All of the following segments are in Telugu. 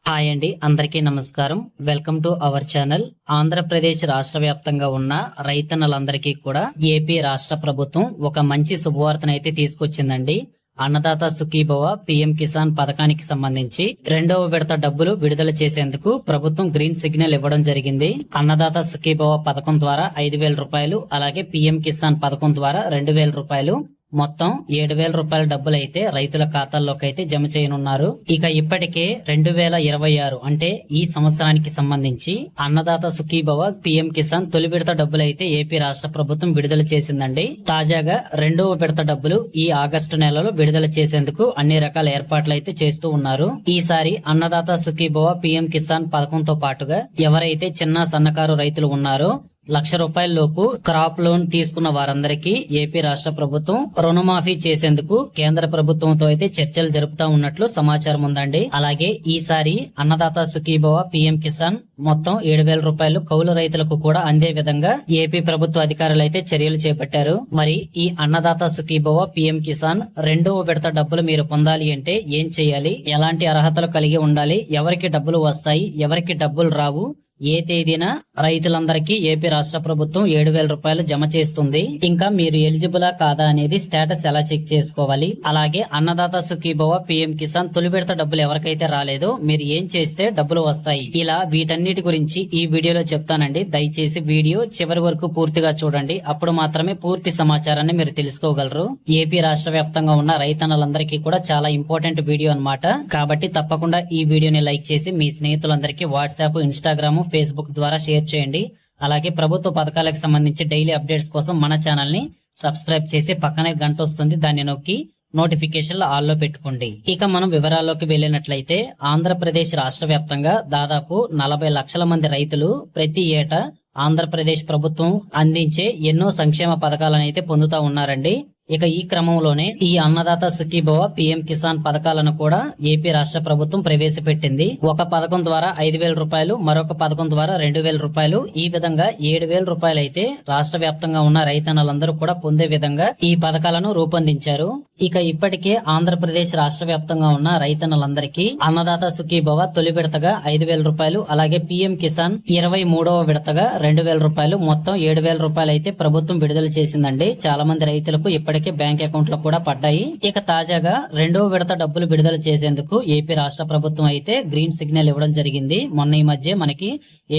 హాయ్ అండి, అందరికీ నమస్కారం. Welcome to our channel. Andhra Pradesh రాష్ట్ర వ్యాప్తంగా ఉన్న రైతన్నలందరికీ కూడా ఏపీ రాష్ట్ర ప్రభుత్వం ఒక మంచి శుభవార్తనైతే తీసుకొచ్చిందండి. అన్నదాత సుఖీభవ పీఎం కిసాన్ పథకానికి సంబంధించి 2వ విడత డబ్బులు విడుదల చేసేందుకు ప్రభుత్వం గ్రీన్ సిగ్నల్ ఇవ్వడం జరిగింది. అన్నదాత సుఖీభవ పథకం ద్వారా 5,000 రూపాయలు, అలాగే పీఎం కిసాన్ పథకం ద్వారా 2,000 రూపాయలు, మొత్తం 7,000 రూపాయల డబ్బులైతే రైతుల ఖాతాల్లోకి అయితే జమ చేయనున్నారు. ఇక ఇప్పటికే 2026 అంటే ఈ సంవత్సరానికి సంబంధించి అన్నదాత సుఖీభవ పీఎం కిసాన్ తొలి విడత డబ్బులైతే ఏపీ రాష్ట్ర ప్రభుత్వం విడుదల చేసిందండి. తాజాగా 2వ విడత డబ్బులు ఈ ఆగస్టు నెలలో విడుదల చేసేందుకు అన్ని రకాల ఏర్పాట్లు అయితే చేస్తూ ఉన్నారు. ఈసారి అన్నదాత సుఖీభవ పీఎం కిసాన్ పథకంతో పాటుగా ఎవరైతే చిన్న సన్నకారు రైతులు ఉన్నారో ₹1,00,000 లోపు క్రాప్ లోన్ తీసుకున్న వారందరికీ ఏపీ రాష్ట్ర ప్రభుత్వం రుణమాఫీ చేసేందుకు కేంద్ర ప్రభుత్వంతో అయితే చర్చలు జరుపుతా ఉన్నట్లు సమాచారం ఉందండి. అలాగే ఈసారి అన్నదాత సుఖీభవ పీఎం కిసాన్ మొత్తం 7,000 రూపాయలు కౌలు రైతులకు కూడా అందే విధంగా ఏపీ ప్రభుత్వ అధికారులు అయితే చర్యలు చేపట్టారు. మరి ఈ అన్నదాత సుఖీభవ పీఎం కిసాన్ 2వ విడత డబ్బులు మీరు పొందాలి అంటే ఏం చేయాలి, ఎలాంటి అర్హతలు కలిగి ఉండాలి, ఎవరికి డబ్బులు వస్తాయి, ఎవరికి డబ్బులు రావు, ఏ తేదీన రైతులందరికీ ఏపీ రాష్ట్ర ప్రభుత్వం 7,000 రూపాయలు జమ చేస్తుంది, ఇంకా మీరు ఎలిజిబులా కాదా అనేది స్టేటస్ ఎలా చెక్ చేసుకోవాలి, అలాగే అన్నదాత సుఖీభవ పీఎం కిసాన్ తొలి విడత డబ్బులు ఎవరికైతే రాలేదో మీరు ఏం చేస్తే డబ్బులు వస్తాయి, ఇలా వీటన్నిటి గురించి ఈ వీడియోలో చెప్తానండి. దయచేసి వీడియో చివరి వరకు పూర్తిగా చూడండి, అప్పుడు మాత్రమే పూర్తి సమాచారాన్ని మీరు తెలుసుకోగలరు. ఏపీ రాష్ట్ర వ్యాప్తంగా ఉన్న రైతన్నలందరికీ కూడా చాలా ఇంపార్టెంట్ వీడియో అన్నమాట. కాబట్టి తప్పకుండా ఈ వీడియోని లైక్ చేసి మీ స్నేహితులందరికీ వాట్సాప్, ఇన్స్టాగ్రామ్, ఫేస్బుక్ ద్వారా షేర్ చేయండి. అలాగే ప్రభుత్వ పథకాలకు సంబంధించి డైలీ అప్డేట్స్ కోసం మన ఛానల్ ని సబ్స్క్రైబ్ చేసి పక్కనే గంట వస్తుంది, దాన్ని నొక్కి నోటిఫికేషన్లు ఆల్లో పెట్టుకోండి. ఇక మనం వివరాల్లోకి వెళ్ళినట్లయితే ఆంధ్రప్రదేశ్ రాష్ట్ర వ్యాప్తంగా దాదాపు 40 లక్షల మంది రైతులు ప్రతి ఏటా ఆంధ్రప్రదేశ్ ప్రభుత్వం అందించే ఎన్నో సంక్షేమ పథకాలను అయితే పొందుతా ఉన్నారండి. ఇక ఈ క్రమంలోనే ఈ అన్నదాత సుఖీభవ పీఎం కిసాన్ పథకాలను కూడా ఏపీ రాష్ట్ర ప్రభుత్వం ప్రవేశపెట్టింది. ఒక పథకం ద్వారా 5,000 రూపాయలు, మరొక పథకం ద్వారా 2,000 రూపాయలు, ఈ విధంగా 7,000 రూపాయలు అయితే రాష్ట్ర వ్యాప్తంగా ఉన్న రైతన్నలందరూ కూడా పొందే విధంగా ఈ పథకాలను రూపొందించారు. ఇక ఇప్పటికే ఆంధ్రప్రదేశ్ రాష్ట్ర వ్యాప్తంగా ఉన్న రైతన్నలందరికీ అన్నదాత సుఖీభవ తొలి విడతగా 5,000 రూపాయలు, అలాగే పీఎం కిసాన్ 23వ విడతగా 2,000 రూపాయలు, మొత్తం 7,000 రూపాయలు అయితే ప్రభుత్వం విడుదల చేసిందండి. చాలా మంది రైతులకు ఇప్పటికే బ్యాంక్ అకౌంట్ లో కూడా పడ్డాయి. ఇక తాజాగా 2వ విడత డబ్బులు విడుదల చేసేందుకు ఏపీ రాష్ట్ర ప్రభుత్వం అయితే గ్రీన్ సిగ్నల్ ఇవ్వడం జరిగింది. మొన్న ఈ మధ్య మనకి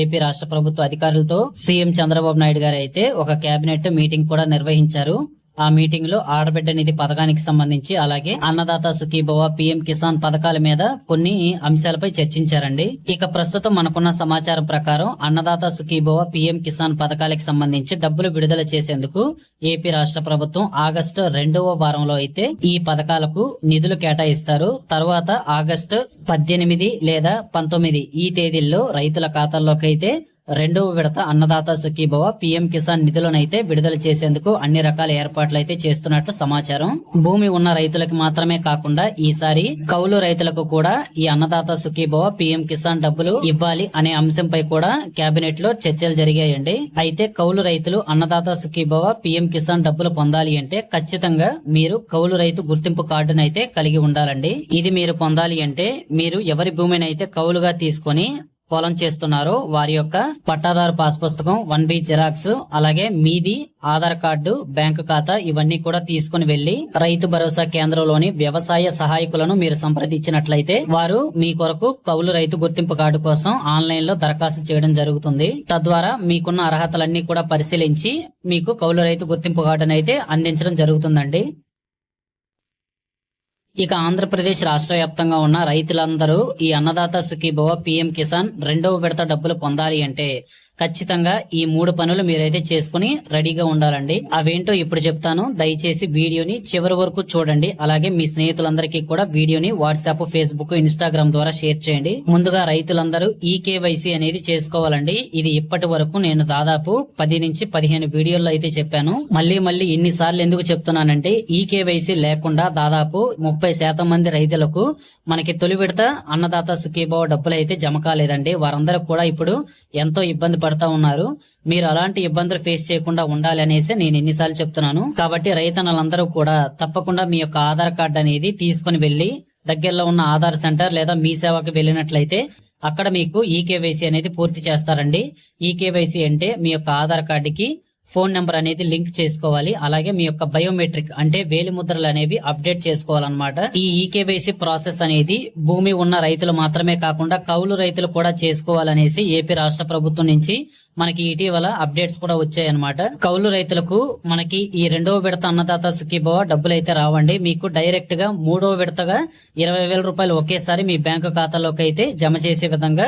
ఏపీ రాష్ట్ర ప్రభుత్వ అధికారులతో సీఎం చంద్రబాబు నాయుడు గారు అయితే ఒక కేబినెట్ మీటింగ్ కూడా నిర్వహించారు. ఆ మీటింగ్ లో ఆడబిడ్డ నిధి పథకానికి సంబంధించి, అలాగే అన్నదాత సుఖీభవ పీఎం కిసాన్ పథకాల మీద కొన్ని అంశాలపై చర్చించారండి. ఇక ప్రస్తుతం మనకున్న సమాచారం ప్రకారం అన్నదాత సుఖీభవ పీఎం కిసాన్ పథకాలకు సంబంధించి డబ్బులు విడుదల చేసేందుకు ఏపీ రాష్ట్ర ప్రభుత్వం ఆగస్టు 2వ వారంలో అయితే ఈ పథకాలకు నిధులు కేటాయిస్తారు. తర్వాత ఆగస్టు 18 లేదా 19 ఈ తేదీల్లో రైతుల ఖాతాల్లోకి అయితే 2వ విడత అన్నదాత సుఖీభవ పీఎం కిసాన్ నిధులనైతే విడుదల చేసేందుకు అన్ని రకాల ఏర్పాట్లు అయితే చేస్తున్నట్లు సమాచారం. భూమి ఉన్న రైతులకు మాత్రమే కాకుండా ఈసారి కౌలు రైతులకు కూడా ఈ అన్నదాత సుఖీభవ పీఎం కిసాన్ డబ్బులు ఇవ్వాలి అనే అంశంపై కూడా కేబినెట్ లో చర్చలు జరిగాయండి. అయితే కౌలు రైతులు అన్నదాత సుఖీభవ పీఎం కిసాన్ డబ్బులు పొందాలి అంటే ఖచ్చితంగా మీరు కౌలు రైతు గుర్తింపు కార్డునైతే కలిగి ఉండాలండి. ఇది మీరు పొందాలి అంటే మీరు ఎవరి భూమిని అయితే కౌలుగా తీసుకొని పొలం చేస్తున్నారో వారి యొక్క పట్టాదారు పాస్ పుస్తకం, 1B జిరాక్స్, అలాగే మీది ఆధార్ కార్డు, బ్యాంకు ఖాతా ఇవన్నీ కూడా తీసుకుని వెళ్లి రైతు భరోసా కేంద్రంలోని వ్యవసాయ సహాయకులను మీరు సంప్రదించినట్లయితే వారు మీ కొరకు కౌలు రైతు గుర్తింపు కార్డు కోసం ఆన్లైన్ లో దరఖాస్తు చేయడం జరుగుతుంది. తద్వారా మీకున్న అర్హతలన్నీ కూడా పరిశీలించి మీకు కౌలు రైతు గుర్తింపు కార్డును అయితే అందించడం జరుగుతుందండి. ఇక ఆంధ్రప్రదేశ్ రాష్ట్ర వ్యాప్తంగా ఉన్న రైతులందరూ ఈ అన్నదాత సుఖీభవ పీఎం కిసాన్ 2వ విడత డబ్బులు పొందాలి అంటే ఖచ్చితంగా ఈ 3 పనులు మీరైతే చేసుకుని రెడీగా ఉండాలండి. అవేంటో ఇప్పుడు చెప్తాను, దయచేసి వీడియోని చివరి వరకు చూడండి. అలాగే మీ స్నేహితులందరికీ కూడా వీడియోని వాట్సాప్, ఫేస్బుక్, ఇన్స్టాగ్రామ్ ద్వారా షేర్ చేయండి. ముందుగా రైతులందరూ ఈకేవైసీ అనేది చేసుకోవాలండి. ఇది ఇప్పటి వరకు నేను దాదాపు 10 నుంచి 15 వీడియోల్లో అయితే చెప్పాను. మళ్ళీ ఎన్నిసార్లు ఎందుకు చెప్తున్నానంటే ఈకేవైసీ లేకుండా దాదాపు 30% మంది రైతులకు మనకి తొలి విడత అన్నదాత సుఖీభవ డబ్బులు అయితే జమ కాలేదండి. వారందరూ కూడా ఇప్పుడు ఎంతో ఇబ్బంది పడతా ఉన్నారు. మీరు అలాంటి ఇబ్బందులు ఫేస్ చేయకుండా ఉండాలి అనేసి నేను ఎన్నిసార్లు చెప్తున్నాను. కాబట్టి రైతన్నలందరూ కూడా తప్పకుండా మీ యొక్క ఆధార్ కార్డు అనేది తీసుకుని వెళ్లి దగ్గరలో ఉన్న ఆధార్ సెంటర్ లేదా మీ సేవకి వెళ్ళినట్లయితే అక్కడ మీకు ఈకేవైసీ అనేది పూర్తి చేస్తారండి. ఈకేవైసీ అంటే మీ యొక్క ఆధార్ కార్డుకి ఫోన్ నెంబర్ అనేది లింక్ చేసుకోవాలి. అలాగే మీ యొక్క బయోమెట్రిక్ అంటే వేలి ముద్రలు అనేవి అప్డేట్ చేసుకోవాలన్నమాట. ఈ ఈకేవైసీ ప్రాసెస్ అనేది భూమి ఉన్న రైతులు మాత్రమే కాకుండా కౌలు రైతులు కూడా చేసుకోవాలనేసి ఏపీ రాష్ట్ర ప్రభుత్వం నుంచి మనకి ఇటీవల అప్డేట్స్ కూడా వచ్చాయన్నమాట. కౌలు రైతులకు మనకి ఈ 2వ విడత అన్నదాత సుఖీభవ డబ్బులు అయితే రావండి. మీకు డైరెక్ట్ గా 3వ విడతగా 20,000 రూపాయలు ఒకేసారి మీ బ్యాంకు ఖాతాలోకి అయితే జమ చేసే విధంగా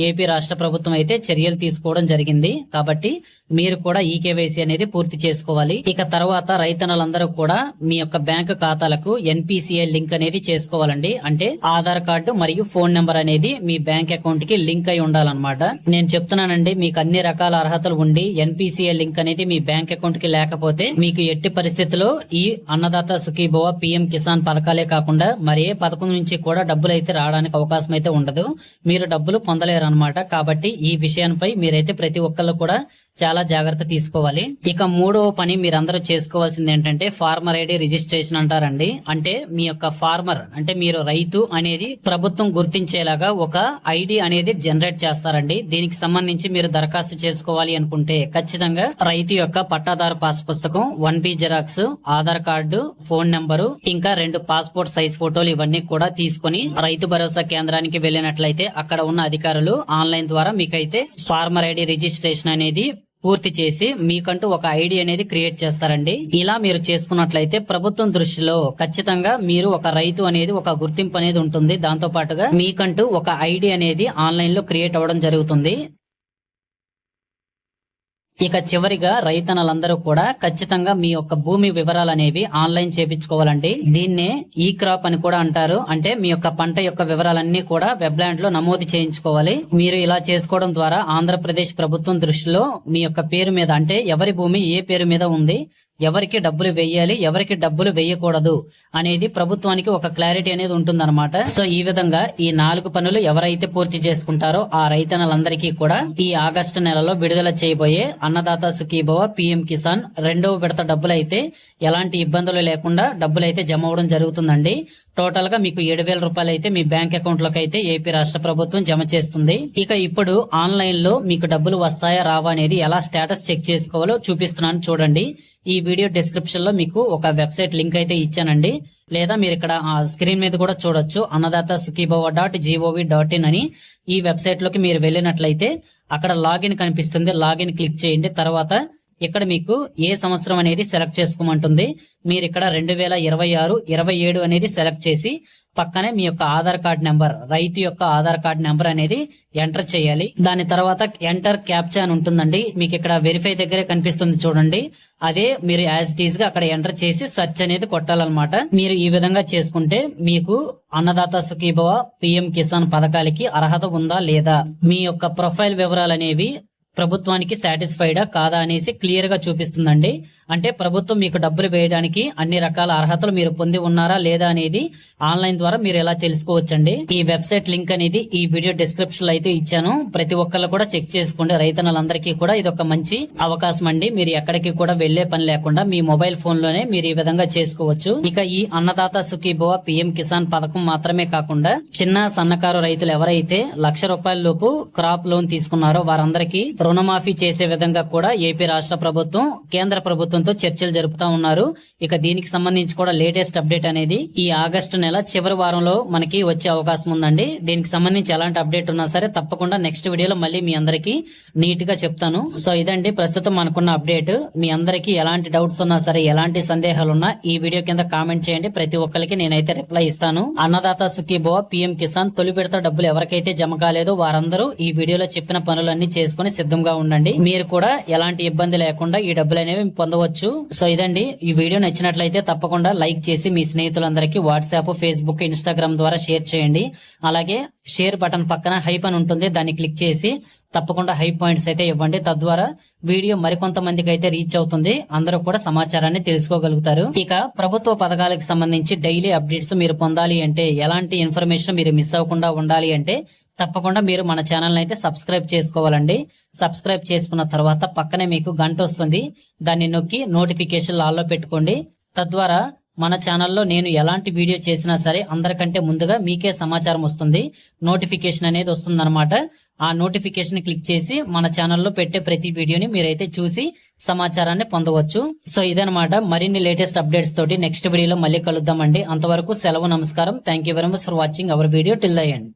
ఏపీ రాష్ట్ర ప్రభుత్వం అయితే చర్యలు తీసుకోవడం జరిగింది. కాబట్టి మీరు కూడా ఈకేవైసీ అనేది పూర్తి చేసుకోవాలి. ఇక తర్వాత రైతన్నలందరూ కూడా మీ యొక్క బ్యాంకు ఖాతాలకు ఎన్పిసిఐ లింక్ అనేది చేసుకోవాలండి. అంటే ఆధార్ కార్డు మరియు ఫోన్ నెంబర్ అనేది మీ బ్యాంక్ అకౌంట్ కి లింక్ అయి ఉండాలన్నమాట. నేను చెప్తున్నానండి, మీకు అన్ని రకాల అర్హతలు ఉండి ఎన్పిసిఐ లింక్ అనేది మీ బ్యాంక్ అకౌంట్ కి లేకపోతే మీకు ఎట్టి పరిస్థితిలో ఈ అన్నదాత సుఖీభవ పిఎం కిసాన్ పథకాలే కాకుండా మరి ఏ పథకం నుంచి కూడా డబ్బులు అయితే రావడానికి అవకాశం అయితే ఉండదు. మీరు డబ్బులు పొందలేరు అనమాట. కాబట్టి ఈ విషయంపై మీరైతే ప్రతి ఒక్కళ్ళు కూడా చాలా జాగ్రత్త తీసుకోవాలి. ఇక 3వ పని మీరందరూ చేసుకోవాల్సింది ఏంటంటే ఫార్మర్ ఐడి రిజిస్ట్రేషన్ అంటారండి. అంటే మీ యొక్క ఫార్మర్ అంటే మీరు రైతు అనేది ప్రభుత్వం గుర్తించేలాగా ఒక ఐడి అనేది జనరేట్ చేస్తారండి. దీనికి సంబంధించి మీరు దరఖాస్తు చేసుకోవాలి అనుకుంటే ఖచ్చితంగా రైతు యొక్క పట్టాదారు పాస్ పుస్తకం, 1B xerox, Aadhaar card, phone number, ఇంకా 2 పాస్పోర్ట్ సైజ్ ఫోటోలు ఇవన్నీ కూడా తీసుకుని రైతు భరోసా కేంద్రానికి వెళ్ళినట్లయితే అక్కడ ఉన్న అధికారులు ఆన్లైన్ ద్వారా మీకైతే ఫార్మర్ ఐడి రిజిస్ట్రేషన్ అనేది పూర్తి చేసి మీకంటూ ఒక ఐడి అనేది క్రియేట్ చేస్తారండి. ఇలా మీరు చేసుకున్నట్లయితే ప్రభుత్వం దృష్టిలో ఖచ్చితంగా మీరు ఒక రైతు అనేది ఒక గుర్తింపు అనేది ఉంటుంది. దాంతో పాటుగా మీకంటూ ఒక ఐడి అనేది ఆన్లైన్ లో క్రియేట్ అవ్వడం జరుగుతుంది. ఇక చివరిగా రైతన్నలందరూ కూడా ఖచ్చితంగా మీ యొక్క భూమి వివరాలు అనేవి ఆన్లైన్ చేపించుకోవాలండి. దీన్నే ఈ క్రాప్ అని కూడా అంటారు. అంటే మీ యొక్క పంట యొక్క వివరాలన్నీ కూడా వెబ్లాండ్ లో నమోదు చేయించుకోవాలి. మీరు ఇలా చేసుకోవడం ద్వారా ఆంధ్రప్రదేశ్ ప్రభుత్వం దృష్టిలో మీ యొక్క పేరు మీద అంటే ఎవరి భూమి ఏ పేరు మీద ఉంది, ఎవరికి డబ్బులు వేయాలి, ఎవరికి డబ్బులు వేయకూడదు అనేది ప్రభుత్వానికి ఒక క్లారిటీ అనేది ఉంటుందన్నమాట. సో ఈ విధంగా ఈ 4 పనులు ఎవరైతే పూర్తి చేసుకుంటారో ఆ రైతన్నలందరికీ కూడా ఈ ఆగస్టు నెలలో విడుదల చేయబోయే అన్నదాత సుఖీభవ పిఎం కిసాన్ 2వ విడత డబ్బులు అయితే ఎలాంటి ఇబ్బందులు లేకుండా డబ్బులు అయితే జమ అవడం జరుగుతుందండి. టోటల్ గా మీకు 7,000 రూపాయలు అయితే మీ బ్యాంక్ అకౌంట్ లోకి అయితే ఏపీ రాష్ట్ర ప్రభుత్వం జమ చేస్తుంది. ఇక ఇప్పుడు ఆన్లైన్ లో మీకు డబ్బులు వస్తాయా రావా అనేది ఎలా స్టేటస్ చెక్ చేసుకోవాలో చూపిస్తున్నాను చూడండి. ఈ వీడియో డిస్క్రిప్షన్ లో మీకు ఒక వెబ్సైట్ లింక్ అయితే ఇచ్చానండి. లేదా మీరు ఇక్కడ స్క్రీన్ మీద కూడా చూడొచ్చు అన్నదాత సుఖీభవ.gov.in అని. ఈ వెబ్సైట్ లోకి మీరు వెళ్ళినట్లయితే అక్కడ లాగిన్ కనిపిస్తుంది. లాగిన్ క్లిక్ చేయండి. తర్వాత ఇక్కడ మీకు ఏ సంవత్సరం అనేది సెలెక్ట్ చేసుకోమంటుంది. మీరు ఇక్కడ 2026, 27 అనేది సెలెక్ట్ చేసి పక్కనే మీ యొక్క ఆధార్ కార్డ్ నెంబర్, రైతు యొక్క ఆధార్ కార్డ్ నెంబర్ అనేది ఎంటర్ చేయాలి. దాని తర్వాత ఎంటర్ క్యాప్చా అని ఉంటుందండి. మీకు ఇక్కడ వెరిఫై దగ్గరే కనిపిస్తుంది చూడండి. అదే మీరు యాజ్ ఇట్ ఈజ్ గా అక్కడ ఎంటర్ చేసి సెర్చ్ అనేది కొట్టాలన్నమాట. మీరు ఈ విధంగా చేసుకుంటే మీకు అన్నదాత సుఖీభవ పిఎం కిసాన్ పథకాలకి అర్హత ఉందా లేదా, మీ యొక్క ప్రొఫైల్ వివరాలు అనేవి ప్రభుత్వానికి సాటిస్ఫైడా కాదా అనేసి క్లియర్ గా చూపిస్తుందండి. అంటే ప్రభుత్వం మీకు డబ్బులు వేయడానికి అన్ని రకాల అర్హతలు మీరు పొంది ఉన్నారా లేదా అనేది ఆన్లైన్ ద్వారా మీరు ఎలా తెలుసుకోవచ్చండి. ఈ వెబ్సైట్ లింక్ అనేది ఈ వీడియో డిస్క్రిప్షన్ లో అయితే ఇచ్చాను. ప్రతి ఒక్కళ్ళు కూడా చెక్ చేసుకోండి. రైతన్నలందరికీ కూడా ఇది ఒక మంచి అవకాశం అండి. మీరు ఎక్కడికి కూడా వెళ్లే పని లేకుండా మీ మొబైల్ ఫోన్ లోనే మీరు ఈ విధంగా చేసుకోవచ్చు. ఇక ఈ అన్నదాత సుఖీభవ పిఎం కిసాన్ పథకం మాత్రమే కాకుండా చిన్న సన్నకారు రైతులు ఎవరైతే 1,00,000 రూపాయల లోపు క్రాప్ లోన్ తీసుకున్నారో వారందరికీ రుణమాఫీ చేసే విధంగా కూడా ఏపీ రాష్ట్ర ప్రభుత్వం కేంద్ర ప్రభుత్వంతో చర్చలు జరుపుతా ఉన్నారు. ఇక దీనికి సంబంధించి కూడా లేటెస్ట్ అప్డేట్ అనేది ఈ ఆగస్టు నెల చివరి వారంలో మనకి వచ్చే అవకాశం ఉందండి. దీనికి సంబంధించి ఎలాంటి అప్డేట్ ఉన్నా సరే తప్పకుండా నెక్స్ట్ వీడియోలో మళ్ళీ మీ అందరికీ నీట్ గా చెప్తాను. సో ఇదండి ప్రస్తుతం మనకున్న అప్డేట్. మీ అందరికీ ఎలాంటి డౌట్స్ ఉన్నా సరే, ఎలాంటి సందేహాలు ఉన్నా ఈ వీడియో కింద కామెంట్ చేయండి. ప్రతి ఒక్కరికి నేనైతే రిప్లై ఇస్తాను. అన్నదాత సుఖీభవ పిఎం కిసాన్ తొలి విడత డబ్బులు ఎవరికైతే జమ కాలేదో వారందరూ ఈ వీడియోలో చెప్పిన పనులన్నీ చేసుకుని సిద్ధంగా ఉండండి. మీరు కూడా ఎలాంటి ఇబ్బంది లేకుండా ఈ డబ్బులు అనేవి పొందవచ్చు. సో ఇదండి, ఈ వీడియో నచ్చినట్లయితే తప్పకుండా లైక్ చేసి మీ స్నేహితులందరికీ వాట్సాప్, ఫేస్బుక్, ఇన్స్టాగ్రామ్ ద్వారా షేర్ చేయండి. అలాగే షేర్ బటన్ పక్కన హైప్ అని ఉంటుంది, దాన్ని క్లిక్ చేసి తప్పకుండా హై పాయింట్స్ అయితే ఇవ్వండి. తద్వారా వీడియో మరికొంతమందికి అయితే రీచ్ అవుతుంది. అందరూ కూడా సమాచారాన్ని తెలుసుకోగలుగుతారు. ఇక ప్రభుత్వ పథకాలకు సంబంధించి డైలీ అప్డేట్స్ మీరు పొందాలి అంటే, ఎలాంటి ఇన్ఫర్మేషన్ మీరు మిస్ అవ్వకుండా ఉండాలి అంటే తప్పకుండా మీరు మన ఛానల్ అయితే సబ్స్క్రైబ్ చేసుకోవాలండి. సబ్స్క్రైబ్ చేసుకున్న తర్వాత పక్కనే మీకు గంట వస్తుంది, దాన్ని నొక్కి నోటిఫికేషన్ ఆల్లో పెట్టుకోండి. తద్వారా మన ఛానల్లో నేను ఎలాంటి వీడియో చేసినా సరే అందరికంటే ముందుగా మీకే సమాచారం వస్తుంది, నోటిఫికేషన్ అనేది వస్తుందన్నమాట. ఆ నోటిఫికేషన్ క్లిక్ చేసి మన ఛానల్లో పెట్టే ప్రతి వీడియోని మీరైతే చూసి సమాచారాన్ని పొందవచ్చు. సో ఇదనమాట, మరిన్ని లేటెస్ట్ అప్డేట్స్ తోటి నెక్స్ట్ వీడియోలో మళ్ళీ కలుద్దామండి. అంతవరకు సెలవు, నమస్కారం. Thank you very much for watching our video till the end.